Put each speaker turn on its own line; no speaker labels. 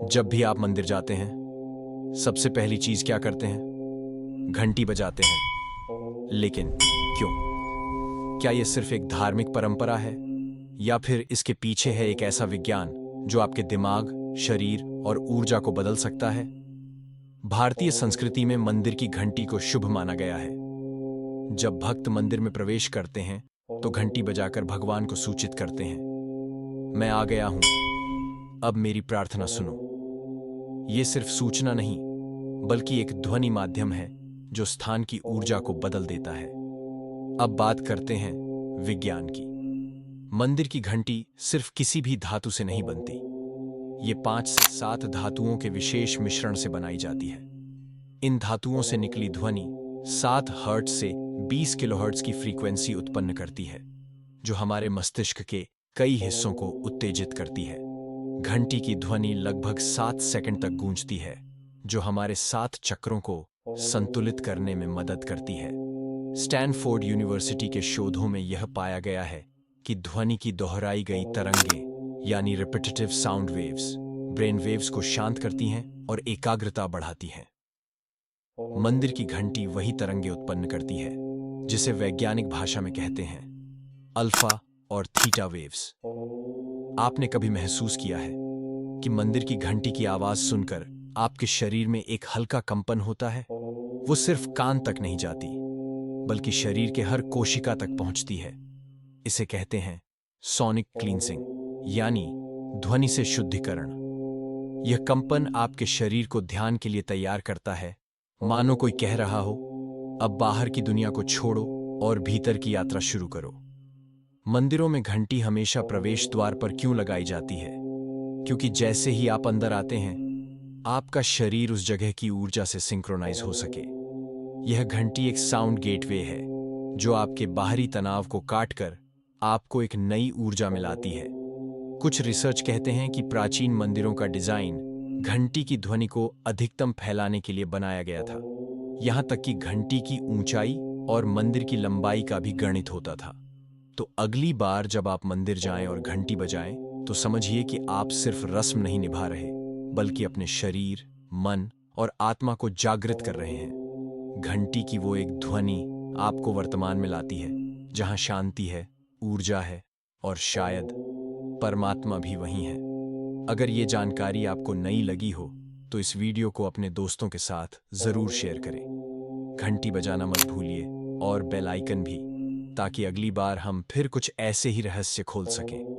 जब भी आप मंदिर जाते हैं, सबसे पहली चीज क्या करते हैं? घंटी बजाते हैं। लेकिन क्यों? क्या यह सिर्फ एक धार्मिक परंपरा है, या फिर इसके पीछे है एक ऐसा विज्ञान जो आपके दिमाग, शरीर और ऊर्जा को बदल सकता है? भारतीय संस्कृति में मंदिर की घंटी को शुभ माना गया है। जब भक्त मंदिर में प्रवेश करते हैं, तो घंटी बजाकर भगवान को सूचित करते हैं, मैं आ गया हूं, अब मेरी प्रार्थना सुनो। ये सिर्फ सूचना नहीं, बल्कि एक ध्वनि माध्यम है जो स्थान की ऊर्जा को बदल देता है। अब बात करते हैं विज्ञान की। मंदिर की घंटी सिर्फ किसी भी धातु से नहीं बनती। ये 5 से 7 धातुओं के विशेष मिश्रण से बनाई जाती है। इन धातुओं से निकली ध्वनि 7 हर्ट्ज से 20 किलोहर्ट्ज की फ्रीक्वेंसी उत्पन्न करती है, जो हमारे मस्तिष्क के कई हिस्सों को उत्तेजित करती है। घंटी की ध्वनि लगभग 7 सेकंड तक गूंजती है, जो हमारे 7 चक्रों को संतुलित करने में मदद करती है। स्टैनफोर्ड यूनिवर्सिटी के शोधों में यह पाया गया है कि ध्वनि की दोहराई गई तरंगें, यानी repetitive sound waves, brain waves को शांत करती हैं और एकाग्रता बढ़ाती हैं। मंदिर की घंटी वही तरंगें उत्पन्न करती है जिसे वैज्ञानिक भाषा में कहते हैं अल्फा और थीटा वेव्स। आपने कभी महसूस किया है कि मंदिर की घंटी की आवाज सुनकर आपके शरीर में एक हल्का कंपन होता है? वो सिर्फ कान तक नहीं जाती, बल्कि शरीर के हर कोशिका तक पहुंचती है। इसे कहते हैं सोनिक क्लींसिंग, यानी ध्वनि से शुद्धिकरण। यह कंपन आपके शरीर को ध्यान के लिए तैयार करता है, मानो कोई कह रहा हो, अब बाहर की दुनिया को छोड़ो और भीतर की यात्रा शुरू करो। मंदिरों में घंटी हमेशा प्रवेश द्वार पर क्यों लगाई जाती है? क्योंकि जैसे ही आप अंदर आते हैं, आपका शरीर उस जगह की ऊर्जा से सिंक्रोनाइज हो सके। यह घंटी एक साउंड गेटवे है जो आपके बाहरी तनाव को काटकर आपको एक नई ऊर्जा मिलाती है। कुछ रिसर्च कहते हैं कि प्राचीन मंदिरों का डिजाइन घंटी की ध्वनि को अधिकतम फैलाने के लिए बनाया गया था। यहां तक कि घंटी की ऊंचाई और मंदिर की लंबाई का भी गणित होता था। तो अगली बार जब आप मंदिर जाएं और घंटी बजाएं, तो समझिए कि आप सिर्फ रस्म नहीं निभा रहे, बल्कि अपने शरीर, मन और आत्मा को जागृत कर रहे हैं। घंटी की वो एक ध्वनि आपको वर्तमान में लाती है, जहां शांति है, ऊर्जा है और शायद परमात्मा भी वहीं है। अगर ये जानकारी आपको नई लगी हो, तो इस वीडियो को अपने दोस्तों के साथ जरूर शेयर करें। घंटी बजाना मत भूलिए और बेल आइकन भी, ताकि अगली बार हम फिर कुछ ऐसे ही रहस्य खोल सकें।